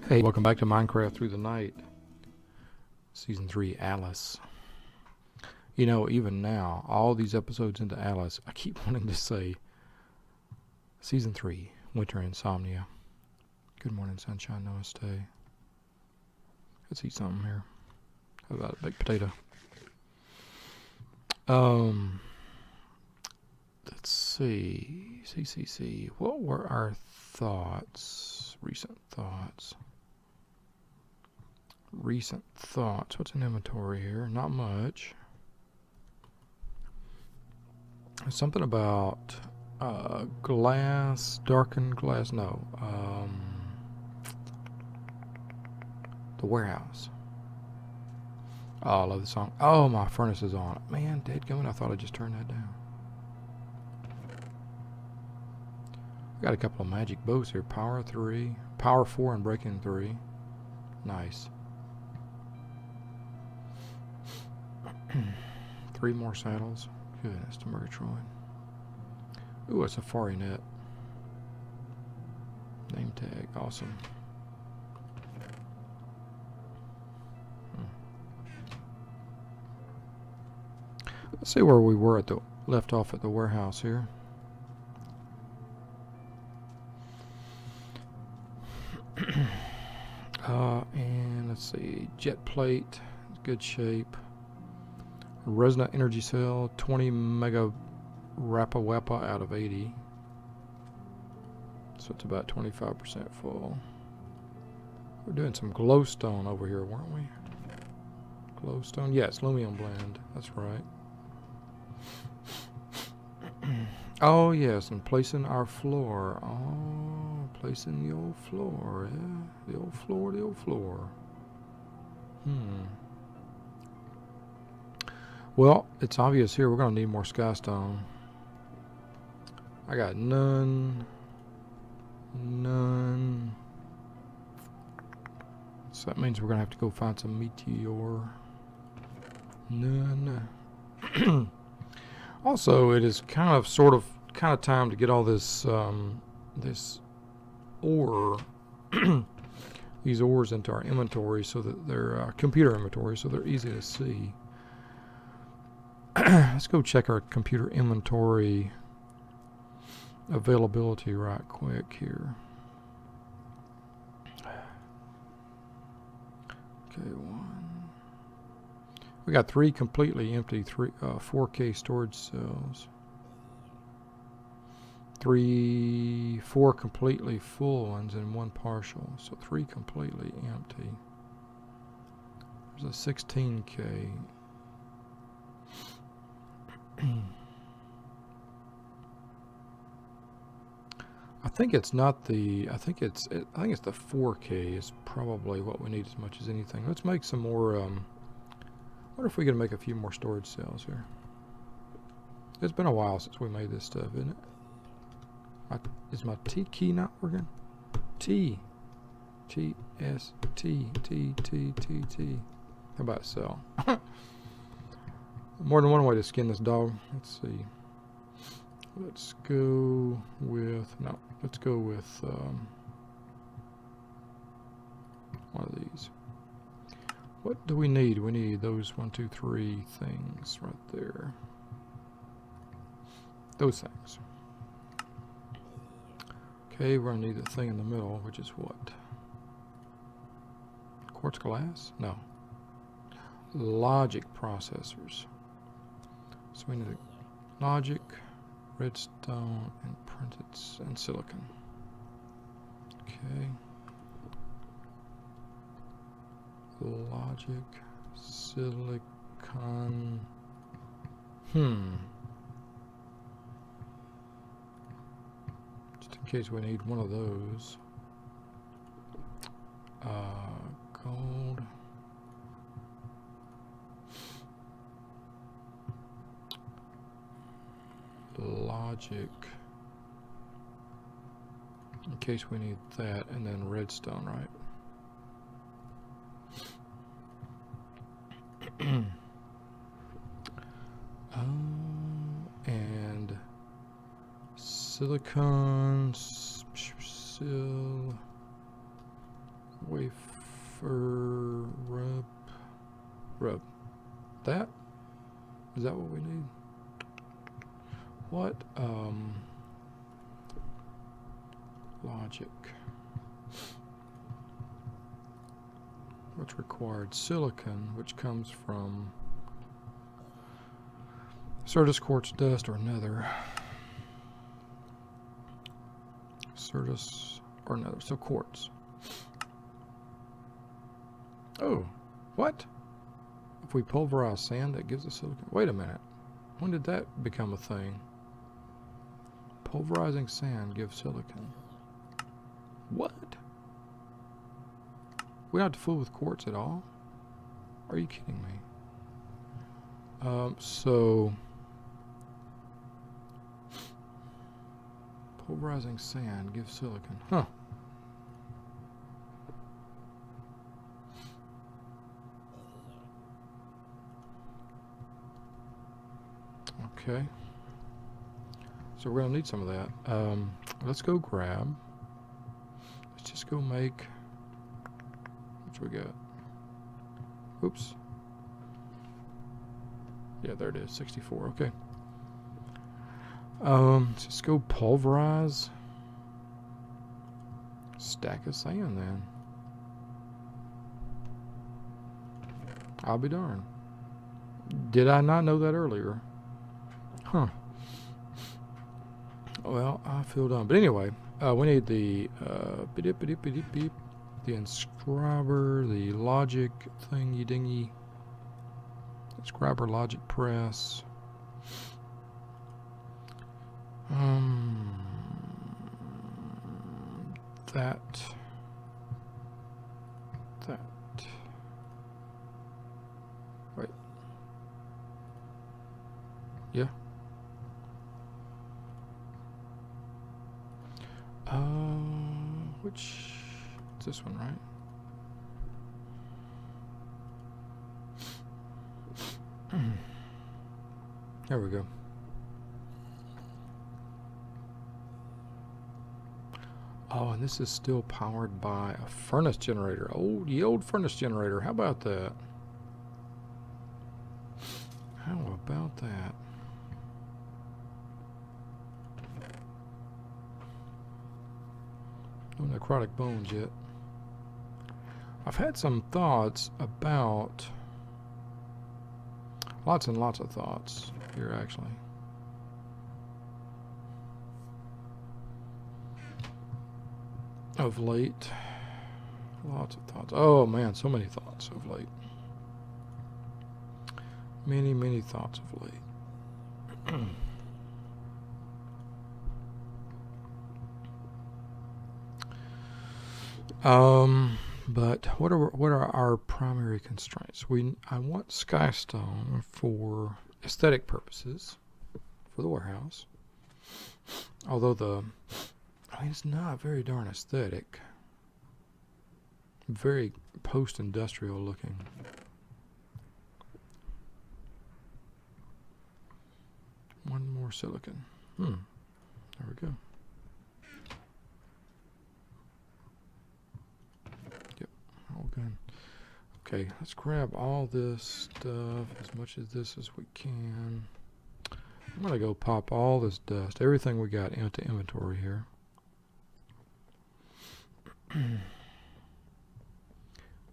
Hey, welcome back to Minecraft Through the Night, Season 3, Alice. You know, even now, all these episodes into Alice, I keep wanting to say Season 3, Winter Insomnia. Good morning, sunshine, namaste. Let's eat something here. How about a baked potato? Let's see. See. What were our thoughts? Recent thoughts. What's in inventory here? Not much. Something about glass, darkened glass. No. The warehouse. Oh, I love the song. Oh, my furnace is on. Man, dadgummit, I thought I just turned that down. Got a couple of magic bows here. Power 3, Power 4, and Breaking 3. Nice. 3 more saddles. Goodness to Murgatroyd. Ooh, a safari net. Name tag. Awesome. Let's see where we were left off at the warehouse here. And let's see, jet plate, good shape. Resonant energy cell, 20 mega Rappa Wappa out of 80. So it's about 25% full. We're doing some glowstone over here, weren't we? Glowstone, yes, Lumion blend, that's right. Oh yes, and placing our floor. Oh, placing the old floor, yeah. The old floor. Well, it's obvious here we're going to need more skystone. I got none. So that means we're going to have to go find some meteor. None. Also, it is kind of time to get all this this ore, these ores into our inventory, so that they're computer inventory, so they're easy to see. Let's go check our computer inventory availability right quick here. Okay, we got 3 completely empty 4K storage cells. 4 completely full ones and 1 partial. So 3 completely empty. There's a 16K. I think it's not the. I think it's the 4K is probably what we need as much as anything. Let's make some more. What if we could make a few more storage cells here? It's been a while since we made this stuff, isn't it? Is my T key not working? T S T. How about cell? More than one way to skin this dog. Let's see. Let's go with one of these. What do we need? We need those 1, 2, 3 things right there. Those things. Okay, we're gonna need the thing in the middle, which is what? Quartz glass? No. Logic processors. So we need a logic, redstone, and printed and silicon. Okay. Logic, silicon. Just in case we need one of those. Gold. Logic. In case we need that, and then redstone, right? And silicon, Wafer rub. That? Is that what we need? What logic? What's required? Silicon, which comes from Certus, quartz, dust, or nether. Certus or nether, so quartz. Oh, what? If we pulverize sand, that gives us silicon. Wait a minute. When did that become a thing? Pulverizing sand gives silicon. What? We don't have to fool with quartz at all? Are you kidding me? So pulverizing sand gives silicon. Huh. Okay. So we're gonna need some of that. Let's go grab. Let's just go make. What we got? Oops. Yeah, there it is. 64. Okay. Let's just go pulverize. Stack of sand then. I'll be darned. Did I not know that earlier? Huh. Well, I feel dumb. But anyway, we need the inscriber, the logic thingy dingy. Inscriber logic press. That. Wait. Yeah. Which it's this one, right? There we go. Oh, and this is still powered by a furnace generator. Oh, the old furnace generator. How about that? How about that? No necrotic bones yet. I've had some thoughts about... Lots and lots of thoughts here, actually. Of late. Lots of thoughts. Oh, man, so many thoughts of late. Many, many thoughts of late. But what are our primary constraints? I want skystone for aesthetic purposes for the warehouse. Although it's not very darn aesthetic. Very post-industrial looking. One more silicon. There we go. All good. Okay, let's grab all this stuff, as much of this as we can. I'm gonna go pop all this dust, everything we got into inventory here.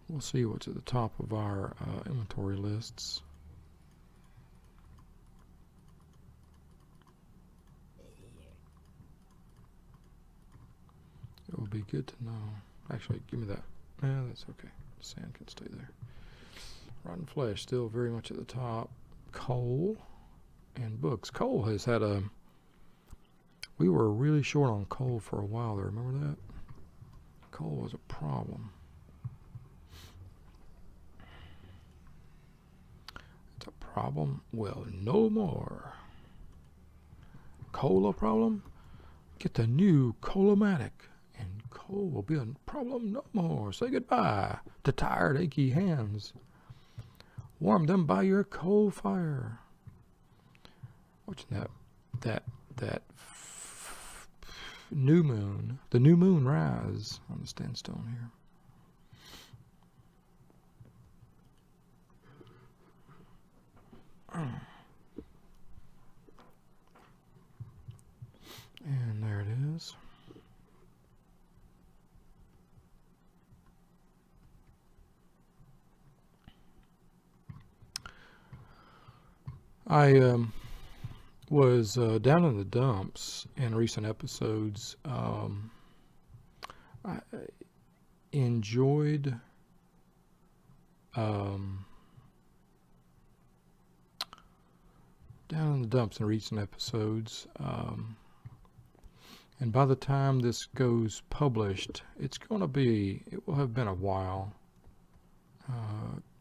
We'll see what's at the top of our inventory lists. It will be good to know. Actually, give me that. Yeah, that's okay. Sand can stay there. Rotten flesh still very much at the top. Coal and books. Coal has had a... We were really short on coal for a while there. Remember that? Coal was a problem. It's a problem? Well, no more. Coal a problem? Get the new Coal-O-Matic. And coal will be a problem no more. Say goodbye to tired, achy hands. Warm them by your coal fire. Watching that new moon, the new moon rise on the sandstone here. is. I was down in the dumps in recent episodes. I enjoyed down in the dumps in recent episodes. And by the time this goes published, it will have been a while.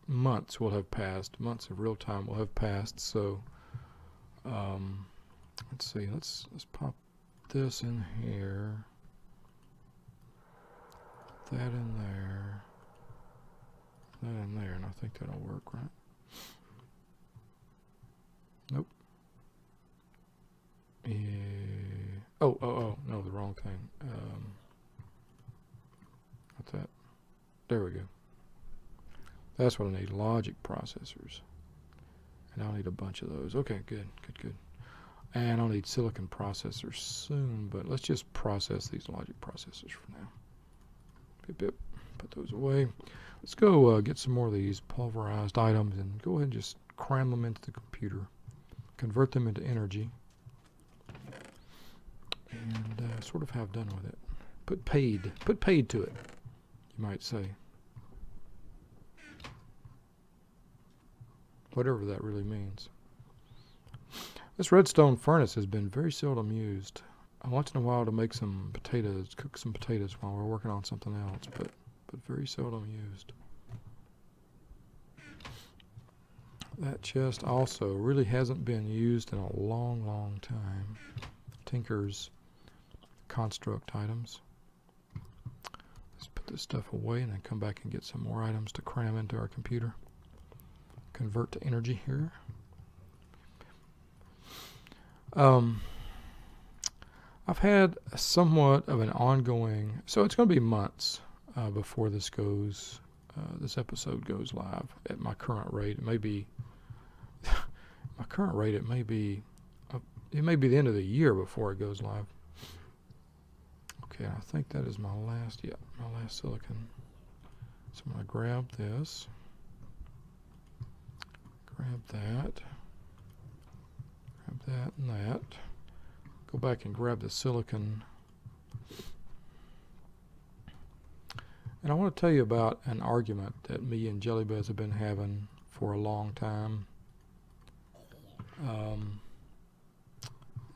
Months will have passed. Months of real time will have passed. So, let's see. Let's pop this in here. That in there. That in there, and I think that'll work, right? Nope. Yeah. Oh, no, the wrong thing. What's that? There we go. That's what I need, logic processors. And I'll need a bunch of those. Okay, good. And I'll need silicon processors soon, but let's just process these logic processors for now. Put those away. Let's go get some more of these pulverized items and go ahead and just cram them into the computer. Convert them into energy. And sort of have done with it. Put paid to it, you might say. Whatever that really means. This redstone furnace has been very seldom used. Once in a while to make some potatoes, cook some potatoes while we're working on something else, but very seldom used. That chest also really hasn't been used in a long time. Tinker's construct items. Let's put this stuff away and then come back and get some more items to cram into our computer. Convert to energy here. I've had somewhat of an ongoing, so it's going to be months before this episode goes live at my current rate. It may be it may be the end of the year before it goes live. Okay, I think that is my last silicon. So I'm going to grab this. Grab that and that. Go back and grab the silicon. And I want to tell you about an argument that me and Jellybuzz have been having for a long time.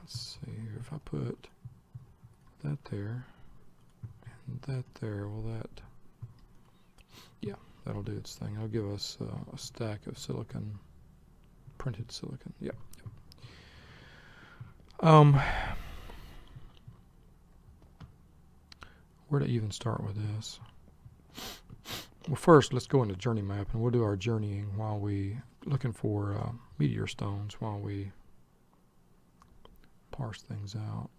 Let's see here. If I put that there and that there, that'll do its thing. It'll give us a stack of silicon, printed silicon. Yep. Where to even start with this? Well, first let's go into journey map and we'll do our journeying while we looking for meteor stones while we parse things out.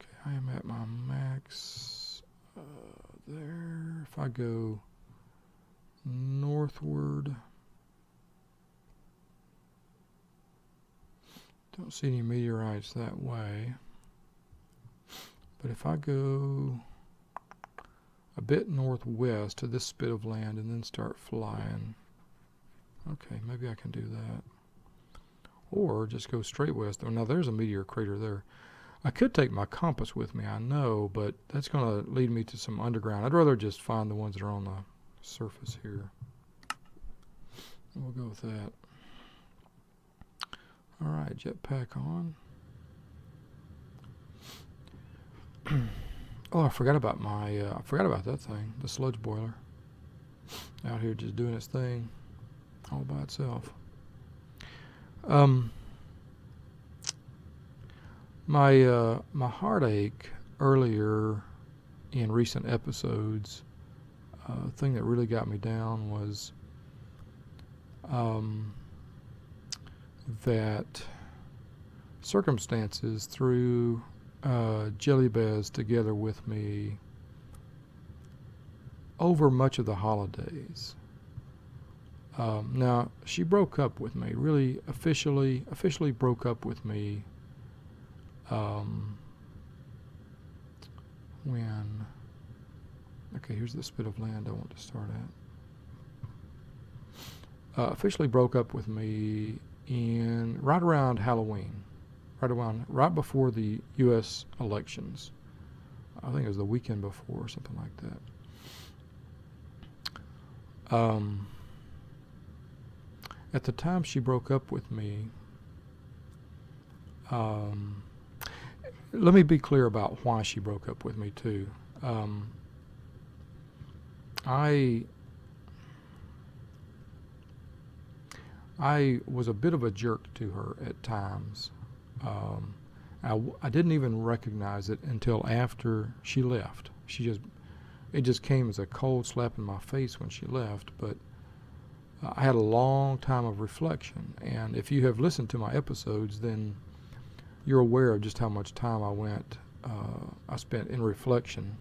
Okay, I am at my max there. If I go northward, don't see any meteorites that way. But if I go a bit northwest to this spit of land and then start flying, okay, maybe I can do that. Or just go straight west. Oh, now there's a meteor crater there. I could take my compass with me, I know, but that's going to lead me to some underground. I'd rather just find the ones that are on the surface here. We'll go with that. All right, jetpack on. Oh, I forgot about that thing, the sludge boiler. Out here just doing its thing all by itself. My heartache earlier in recent episodes, thing that really got me down was that circumstances threw Jellybuzz together with me over much of the holidays. Now she broke up with me, really officially broke up with me When, okay, here's this bit of land I want to start at. Officially broke up with me in right around Halloween, right before the U.S. elections. I think it was the weekend before or something like that. At the time she broke up with me, let me be clear about why she broke up with me too. I was a bit of a jerk to her at times. I didn't even recognize it until after she left. It just came as a cold slap in my face when she left, but I had a long time of reflection, and if you have listened to my episodes, then you're aware of just how much time I spent in reflection,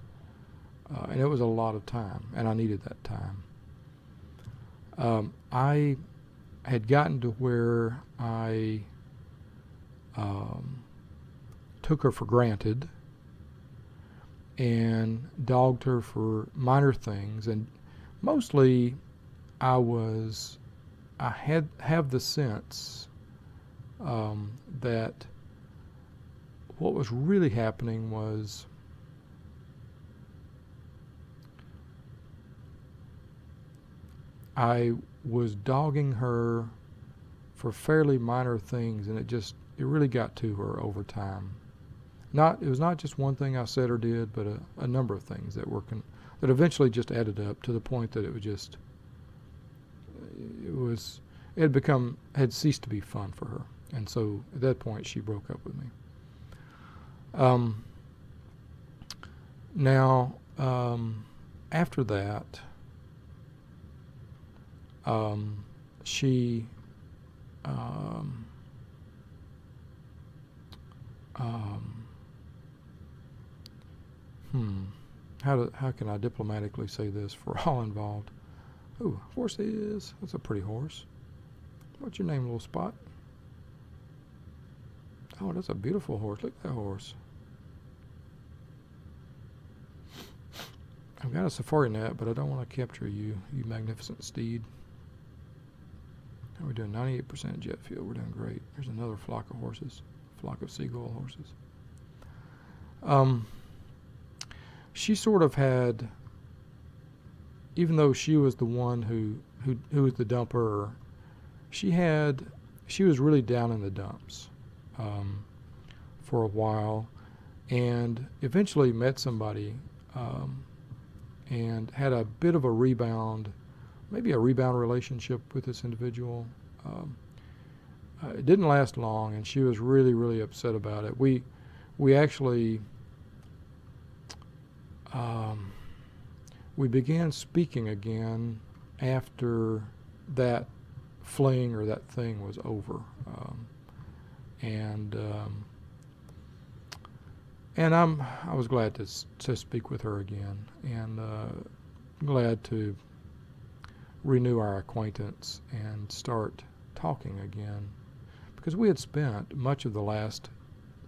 and it was a lot of time, and I needed that time. I had gotten to where I took her for granted and dogged her for minor things, and mostly I have the sense that what was really happening was I was dogging her for fairly minor things, and it really got to her over time. It was not just one thing I said or did, but a number of things that eventually just added up to the point that it had ceased to be fun for her. And so at that point she broke up with me. After that, she how can I diplomatically say this for all involved? Ooh, horse is. That's a pretty horse. What's your name, little spot? Oh, that's a beautiful horse. Look at that horse. I've got a safari net, but I don't want to capture you, you magnificent steed. We're doing 98% jet fuel. We're doing great. There's another flock of horses, flock of seagull horses. She sort of had, even though she was the one who was the dumper, she was really down in the dumps for a while, and eventually met somebody and had a bit of a rebound, maybe a rebound relationship with this individual. It didn't last long, and she was really, really upset about it. We actually we began speaking again after that fling or that thing was over, and I was glad to speak with her again, and glad to renew our acquaintance and start talking again, because we had spent much of the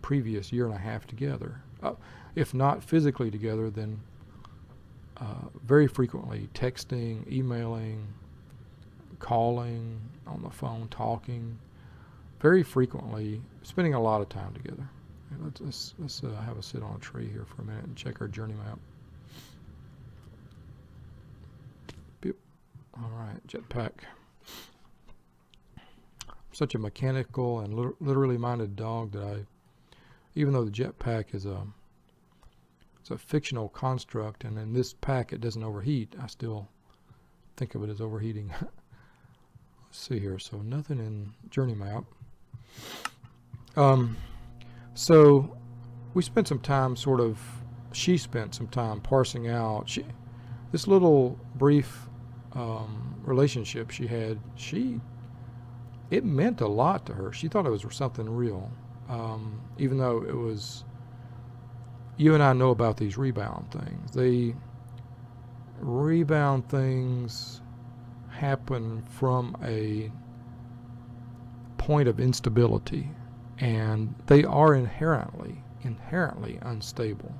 previous year and a half together, if not physically together, then very frequently texting, emailing, calling on the phone, talking, very frequently, spending a lot of time together. Let's have a sit on a tree here for a minute and check our journey map. Beep. All right, jetpack. I'm such a mechanical and literally minded dog that even though the jetpack is it's a fictional construct, and in this pack it doesn't overheat, I still think of it as overheating. Let's see here. So nothing in journey map. So we spent some time she spent some time parsing out this little brief relationship she had. It meant a lot to her. She thought it was something real, even though it was. You and I know about these rebound things. Rebound things happen from a point of instability, and they are inherently unstable.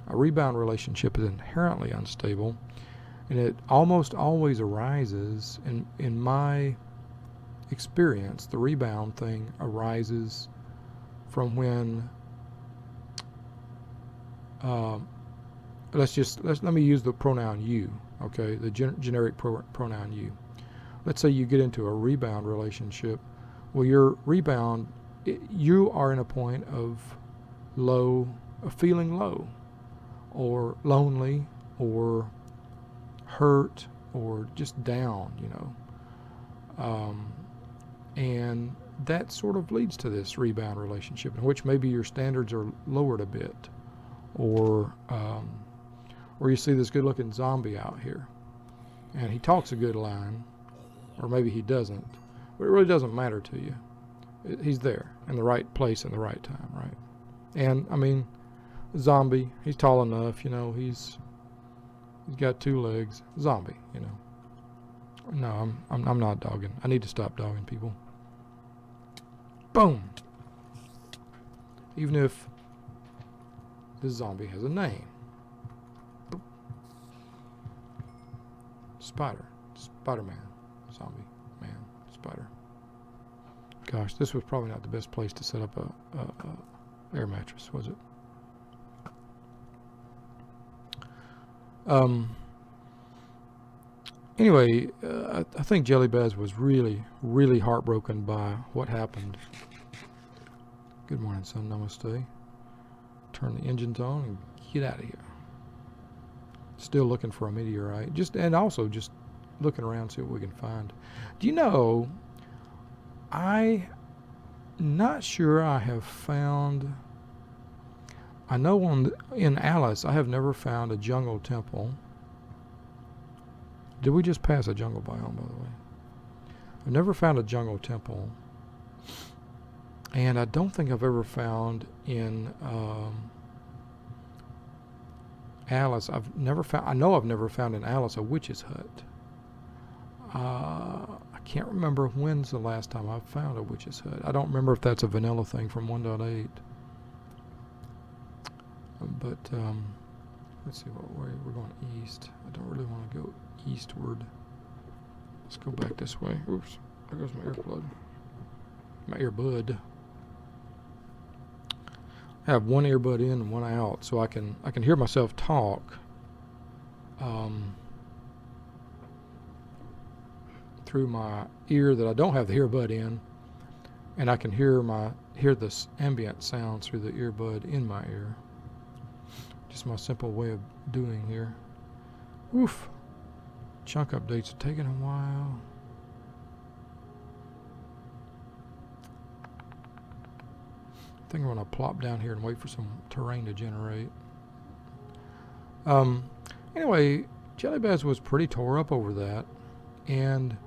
A rebound relationship is inherently unstable, and it almost always arises, in my experience, the rebound thing arises from when let me use the pronoun you, okay, the generic pronoun you. Let's say you get into a rebound relationship. Well, your rebound, you are in a point of feeling low, or lonely, or hurt, or just down, and that sort of leads to this rebound relationship, in which maybe your standards are lowered a bit, or you see this good-looking zombie out here, and he talks a good line, or maybe he doesn't, but it really doesn't matter to you. He's there in the right place in the right time, right? And I mean, zombie, he's tall enough, he's got 2 legs. Zombie, No, I'm not dogging. I need to stop dogging people. Boom. Even if this zombie has a name. Boop. Spider-Man. Zombie man. Spider. Gosh, this was probably not the best place to set up a air mattress, was it? Anyway, I think Jelly Bez was really, really heartbroken by what happened. Good morning, son. Namaste. Turn the engines on and get out of here. Still looking for a meteorite. And also just looking around, see what we can find. Do you know, I'm not sure I have found... I know in Alice, I have never found a jungle temple. Did we just pass a jungle biome, by the way? I've never found a jungle temple. And I don't think I've ever found in Alice, I know I've never found in Alice a witch's hut. I can't remember when's the last time I found a witch's hut. I don't remember if that's a vanilla thing from 1.8. But let's see we're going east. I don't really want to go eastward. Let's go back this way. Oops, there goes my earbud. I have one earbud in and one out, so I can hear myself talk through my ear that I don't have the earbud in, and I can hear this ambient sounds through the earbud in my ear. Just my simple way of doing here. Oof. Chunk updates are taking a while. I think I'm going to plop down here and wait for some terrain to generate. Anyway, Jelly Bez was pretty tore up over that. And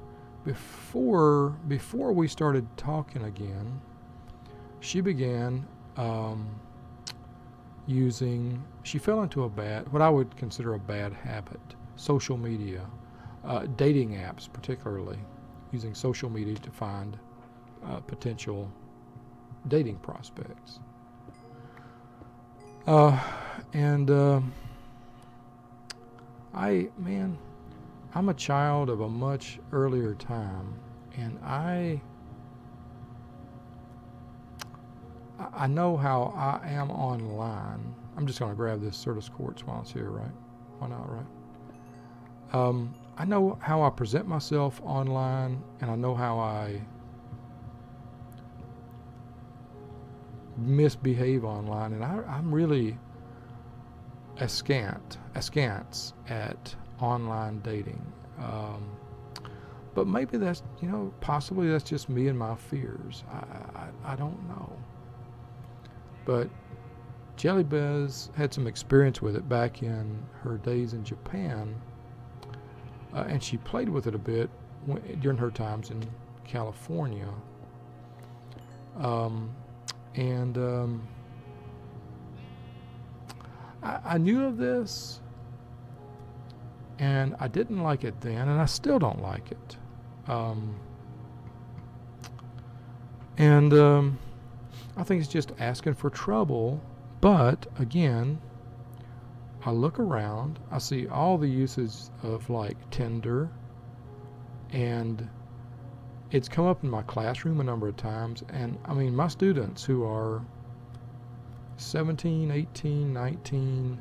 before we started talking again, she began she fell into what I would consider a bad habit. Social media, dating apps particularly, using social media to find potential dating prospects. I'm a child of a much earlier time, and I know how I am online. I'm just going to grab this Certus Quartz while it's here, right? Why not, right? I know how I present myself online, and I know how I misbehave online, and I'm really askance at online dating. But maybe that's, possibly that's just me and my fears. I don't know. But Jelly Bez had some experience with it back in her days in Japan, and she played with it a bit during her times in California. I knew of this, and I didn't like it then, and I still don't like it. I think it's just asking for trouble. But again, I look around, I see all the uses of like Tinder, and it's come up in my classroom a number of times. And I mean, my students who are 17, 18, 19,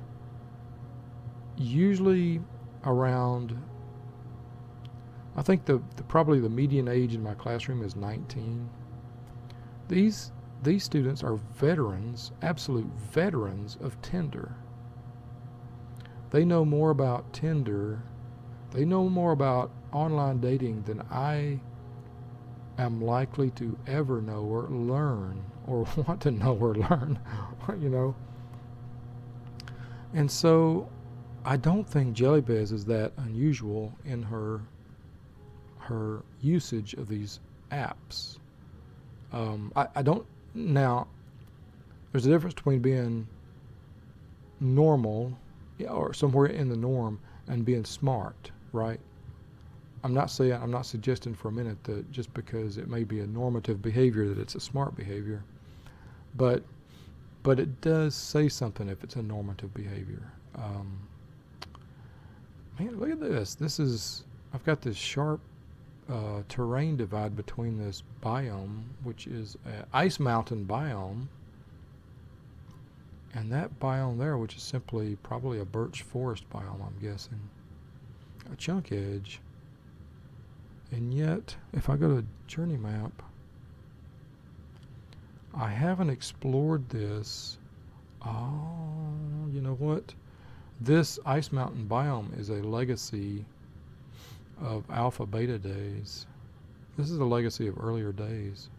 usually around, I think probably the median age in my classroom is 19. These students are veterans, absolute veterans of Tinder. They know more about Tinder, they know more about online dating than I am likely to ever know or learn or want to know or learn, you know. And so I don't think Jelly Bez is that unusual in her usage of these apps. I don't, now, there's a difference between being normal or somewhere in the norm and being smart, right? I'm not suggesting for a minute that just because it may be a normative behavior that it's a smart behavior, but it does say something if it's a normative behavior. Man, look at this. I've got this sharp terrain divide between this biome, which is an ice mountain biome, and that biome there, which is simply probably a birch forest biome, I'm guessing. A chunk edge. And yet, if I go to journey map, I haven't explored this. Oh, you know what? This ice mountain biome is a legacy of alpha beta days. This is a legacy of earlier days.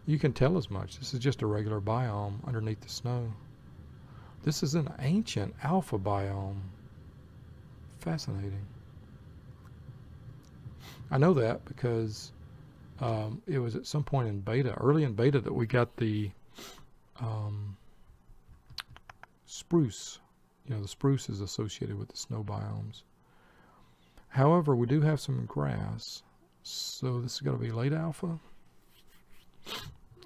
You can tell as much. This is just a regular biome underneath the snow. This is an ancient alpha biome. Fascinating. I know that because it was at some point in beta, early in beta, that we got the spruce. You know, the spruce is associated with the snow biomes. However, we do have some grass, so this is going to be late alpha.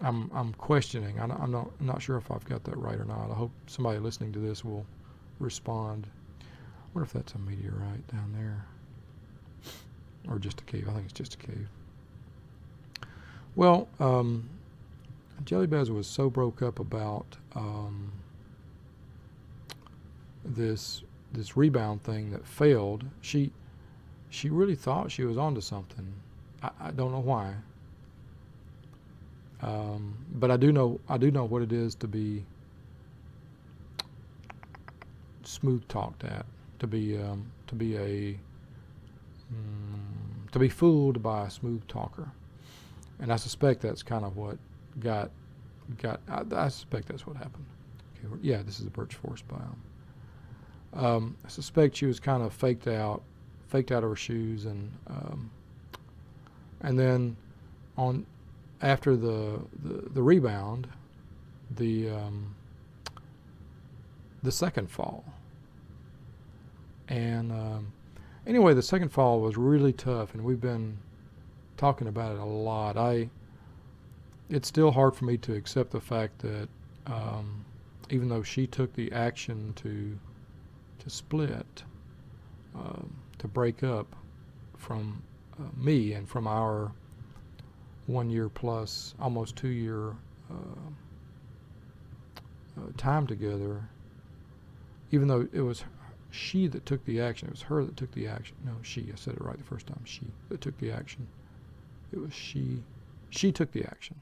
I'm questioning. I'm not sure if I've got that right or not. I hope somebody listening to this will respond. I wonder if that's a meteorite down there, or just a cave. I think it's just a cave. Well, Jelly Bez was so broke up about this rebound thing that failed. She really thought she was onto something. I don't know why. But I do know what it is to be smooth talked at, to be fooled by a smooth talker, and I suspect that's kind of what got. I suspect that's what happened. Okay, yeah, this is a birch forest biome. I suspect she was kind of faked out of her shoes, and then after the rebound, the second fall, and anyway, the second fall was really tough, and we've been talking about it a lot. It's still hard for me to accept the fact that even though she took the action to split, to break up from me and from our 1 year plus, almost 2 year time together, even though it was she that took the action, it was her that took the action. No, she, I said it right the first time, she that took the action. It was she took the action.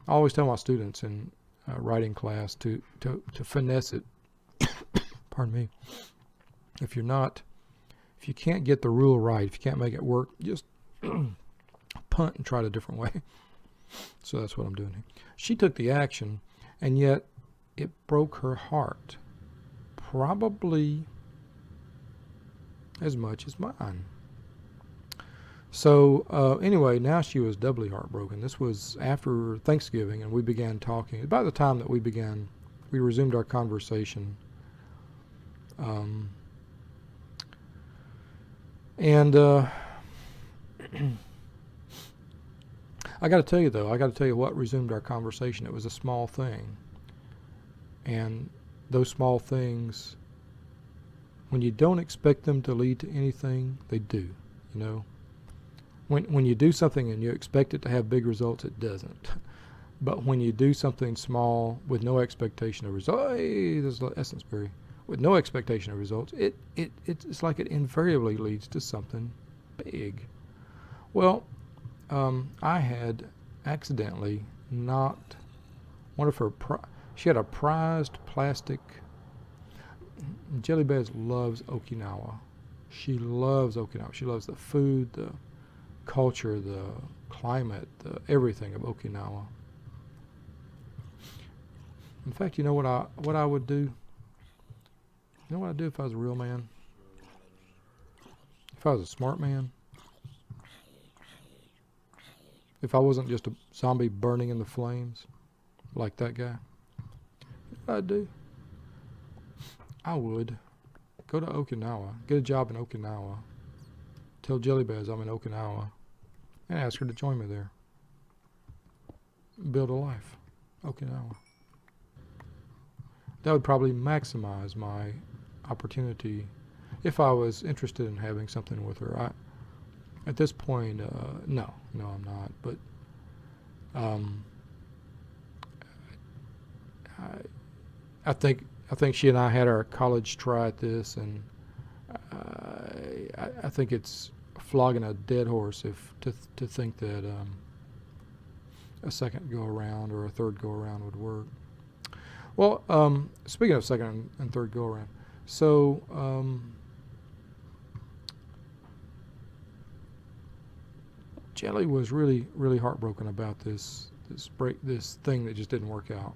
I always tell my students in writing class to finesse it. Pardon me. If you can't get the rule right, if you can't make it work, just punt and try it a different way. So that's what I'm doing here. She took the action, and yet it broke her heart, probably as much as mine. So anyway, now she was doubly heartbroken. This was after Thanksgiving, and we began talking. About the time that we resumed our conversation. I got to tell you though, I got to tell you what resumed our conversation. It was a small thing, and those small things, when you don't expect them to lead to anything, they do. You know, when you do something and you expect it to have big results, it doesn't. But when you do something small with no expectation of results, hey, this is Essence Berry, with no expectation of results, it's like it invariably leads to something big. Well, I had accidentally knocked one of her. She had a prized plastic. Jelly Bez loves Okinawa. She loves Okinawa. She loves the food, the culture, the climate, the everything of Okinawa. In fact, you know what I would do? You know what I'd do if I was a real man? If I was a smart man? If I wasn't just a zombie burning in the flames like that guy? You know what I'd do? I would go to Okinawa, get a job in Okinawa, tell Jelly Bez I'm in Okinawa, and ask her to join me there. Build a life. Okinawa. That would probably maximize my opportunity if I was interested in having something with her. At this point, no, I'm not. But I think she and I had our college try at this, and I think it's flogging a dead horse to think that a second go around or a third go around would work. Well, speaking of second and third go around, so Jelly was really, really heartbroken about this thing that just didn't work out,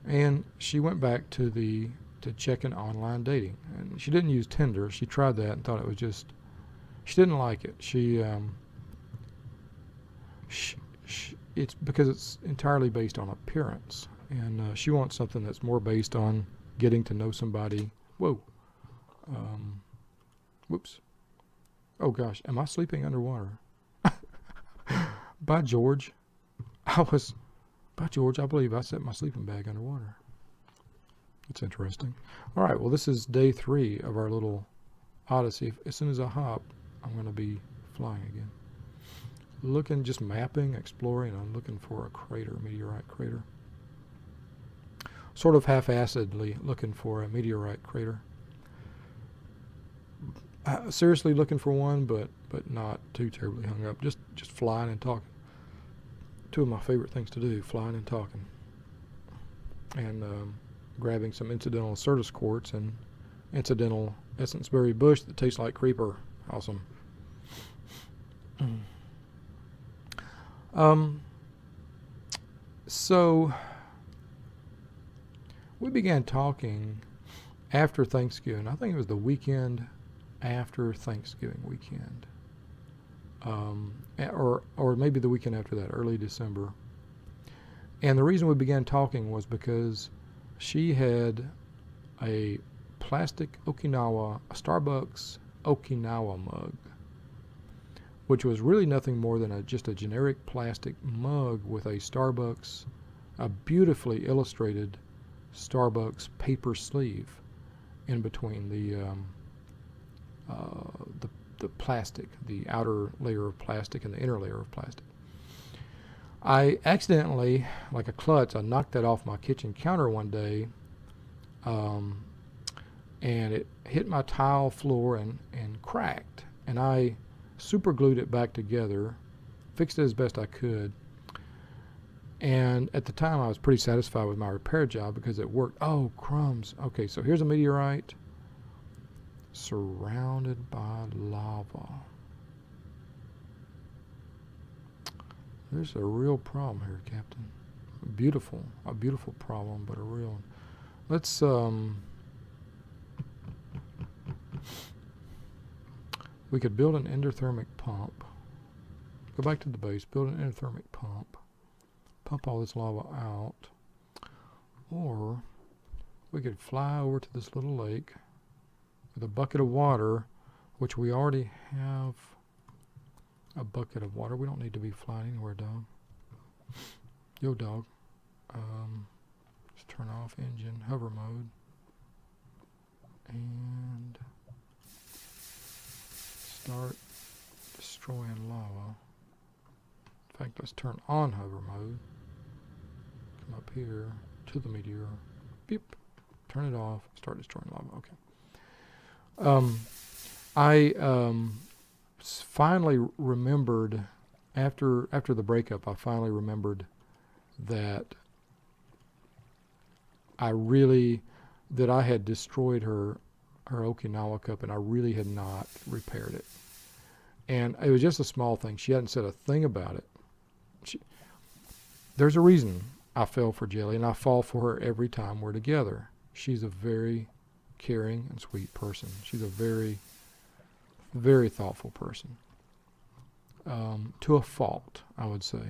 and she went back to checking online dating, and she didn't use Tinder. She tried that and thought it was just, she didn't like it. It's because it's entirely based on appearance, and she wants something that's more based on getting to know somebody. Whoa. Whoops. Oh gosh, am I sleeping underwater? By George, I believe I set my sleeping bag underwater. That's interesting. All right, well, this is day 3 of our little odyssey. As soon as I hop, I'm going to be flying again. Looking, just mapping, exploring. I'm looking for a crater, meteorite crater. Sort of half-assedly looking for a meteorite crater. Seriously looking for one, but not too terribly hung up. Just flying and talking. 2 of my favorite things to do: flying and talking, and grabbing some incidental Certus quartz and incidental Essence Berry bush that tastes like creeper. Awesome. So we began talking after Thanksgiving. I think it was the weekend after Thanksgiving weekend, or maybe the weekend after that, early December. And the reason we began talking was because she had a plastic a Starbucks Okinawa mug, which was really nothing more than just a generic plastic mug with a beautifully illustrated Starbucks paper sleeve in between the plastic, the outer layer of plastic and the inner layer of plastic. I accidentally, like a klutz, I knocked that off my kitchen counter one day, and it hit my tile floor and cracked, and I super glued it back together, fixed it as best I could, and at the time I was pretty satisfied with my repair job because it worked. Oh, crumbs. Okay, so here's a meteorite surrounded by lava. There's a real problem here, Captain. A beautiful problem, but a real one. Let's we could build an endothermic pump. Go back to the base, build an endothermic pump all this lava out, or we could fly over to this little lake with a bucket of water, which we already have a bucket of water. We don't need to be flying anywhere, dog. Yo, dog. Let's turn off engine, hover mode. And start destroying lava. In fact, let's turn on hover mode. Come up here to the meteor. Beep. Turn it off. Start destroying lava. Okay. I finally remembered after the breakup. I finally remembered that I had destroyed her Okinawa cup, and I really had not repaired it. And it was just a small thing. She hadn't said a thing about it. There's a reason I fell for Jelly, and I fall for her every time we're together. She's a very caring and sweet person. She's a very, very thoughtful person. To a fault, I would say.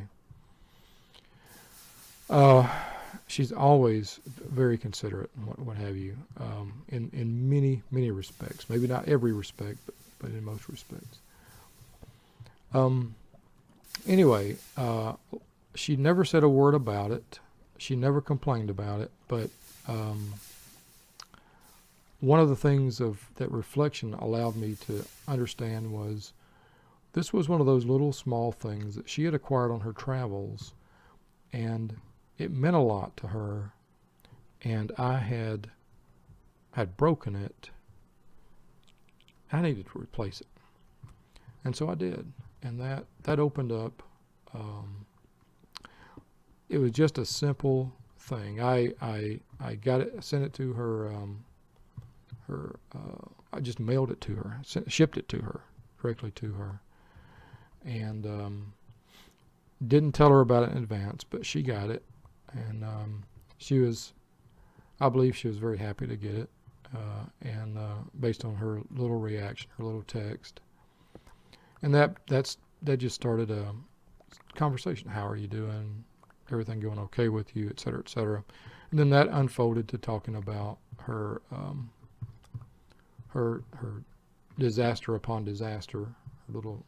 She's always very considerate and what have you, in many, many respects. Maybe not every respect, but in most respects. Anyway, she never said a word about it. She never complained about it, but one of the things that reflection allowed me to understand was this was one of those little small things that she had acquired on her travels, and it meant a lot to her, and I had broken it. I needed to replace it, and so I did, and that opened up. It was just a simple thing. I got it, sent it to her. I just mailed it to her, shipped it to her, directly to her, and didn't tell her about it in advance, but she got it, and I believe she was very happy to get it, and based on her little reaction, her little text, and that just started a conversation. How are you doing? Everything going okay with you, et cetera, et cetera. And then that unfolded to talking about her her disaster upon disaster, her little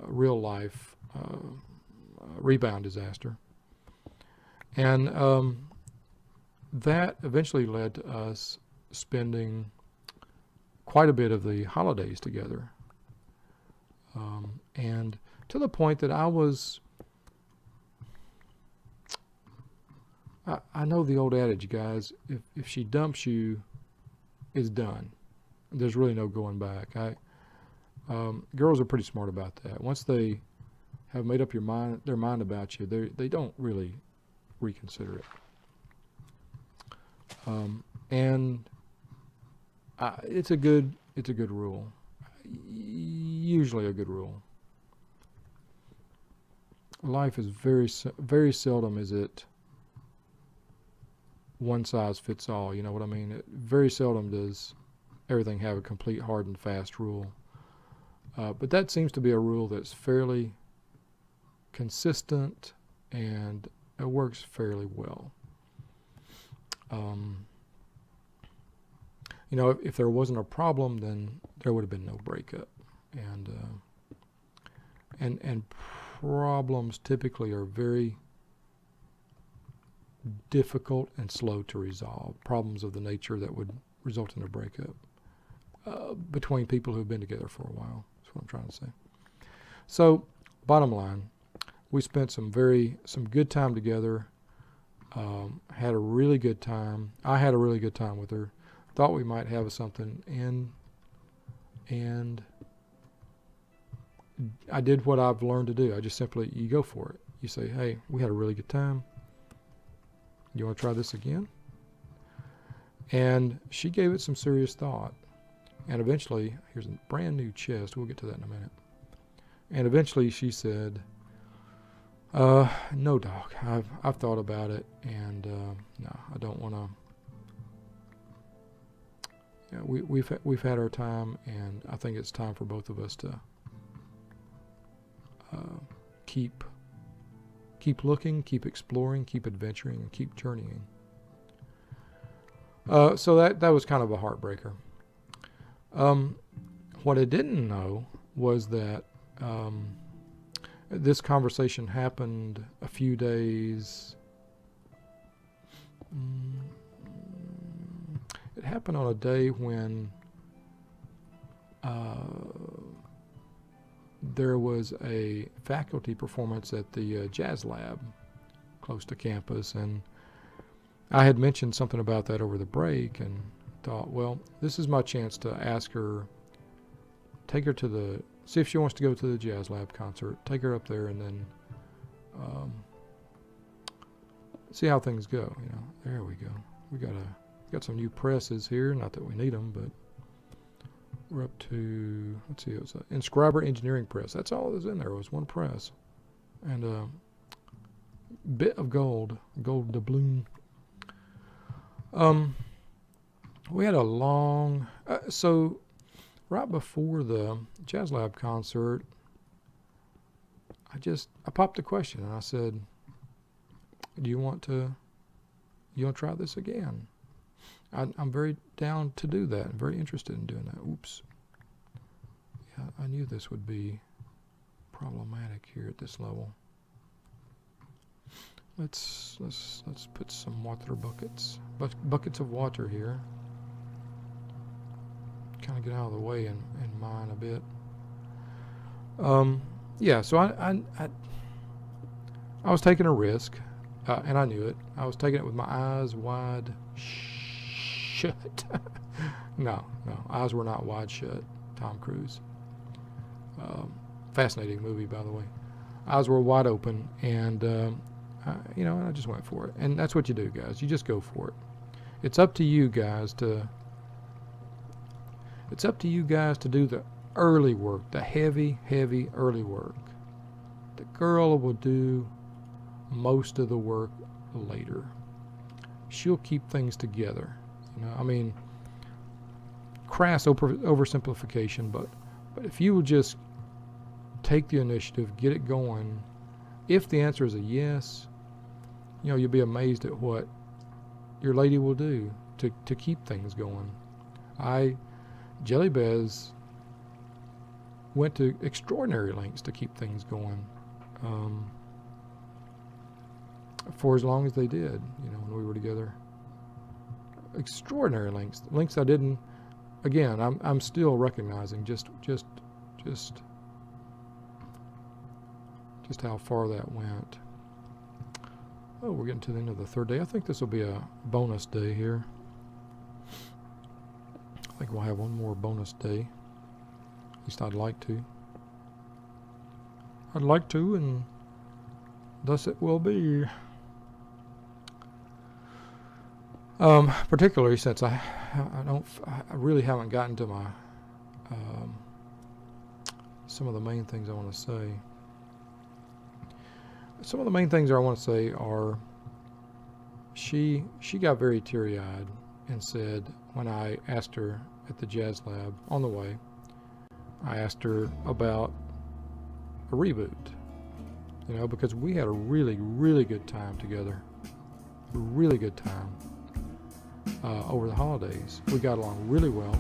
real life rebound disaster. And that eventually led to us spending quite a bit of the holidays together. And to the point that I know the old adage, guys, if she dumps you, it's done. There's really no going back. Girls are pretty smart about that. Once they have made up their mind about you, they don't really reconsider it. And it's a good rule. Usually a good rule. Life is very seldom is it one size fits all. You know what I mean? Very seldom does everything have a complete hard and fast rule. But that seems to be a rule that's fairly consistent, and it works fairly well. You know, if there wasn't a problem, then there would have been no breakup. And problems typically are very difficult and slow to resolve. Problems of the nature that would result in a breakup between people who've been together for a while. That's what I'm trying to say. So, bottom line, we spent some good time together. Had a really good time. I had a really good time with her. Thought we might have something in, and I did what I've learned to do. I just simply, you go for it. You say, hey, we had a really good time. You want to try this again? And she gave it some serious thought. And eventually, here's a brand new chest. We'll get to that in a minute. And eventually she said, no, Doc, I've thought about it, and no, I don't want to. Yeah, we've had our time, and I think it's time for both of us to keep looking, keep exploring, keep adventuring, and keep journeying. So that was kind of a heartbreaker. What I didn't know was that This conversation happened a few days. It happened on a day when there was a faculty performance at the jazz lab close to campus, and I had mentioned something about that over the break and thought, well, this is my chance to ask her, take her to see if she wants to go to the jazz lab concert, take her up there, and then see how things go. There we go. We got some new presses here. Not that we need them, but we're up to, let's see, it was an inscriber engineering press. That's all that was in there, was one press. And a bit of gold doubloon. We had a long, so right before the Jazz Lab concert, I popped a question and I said, do you want to try this again? I'm very down to do that. I'm very interested in doing that. Oops. Yeah, I knew this would be problematic here at this level. Let's put some water buckets of water here. Kind of get out of the way in mine a bit. Yeah, so I was taking a risk, and I knew it. I was taking it with my eyes wide shut. No, eyes were not wide shut. Tom Cruise. Fascinating movie, by the way. Eyes were wide open, and I just went for it. And that's what you do, guys. You just go for it. It's up to you guys to do the early work, the heavy early work. The girl will do most of the work later. She'll keep things together. Crass oversimplification, but if you will just take the initiative, get it going, if the answer is a yes, you'll be amazed at what your lady will do to keep things going. Jelly Bez went to extraordinary lengths to keep things going for as long as they did, when we were together. Extraordinary lengths I didn't. Again, I'm still recognizing just how far that went. Oh, we're getting to the end of the third day. I think this will be a bonus day here. I think we'll have one more bonus day. At least I'd like to. And thus it will be. Particularly since I really haven't gotten to my some of the main things I want to say. Some of the main things I want to say are she got very teary-eyed and said, when I asked her at the Jazz Lab on the way, I asked her about a reboot, because we had a really good time together, really good time over the holidays. We got along really well.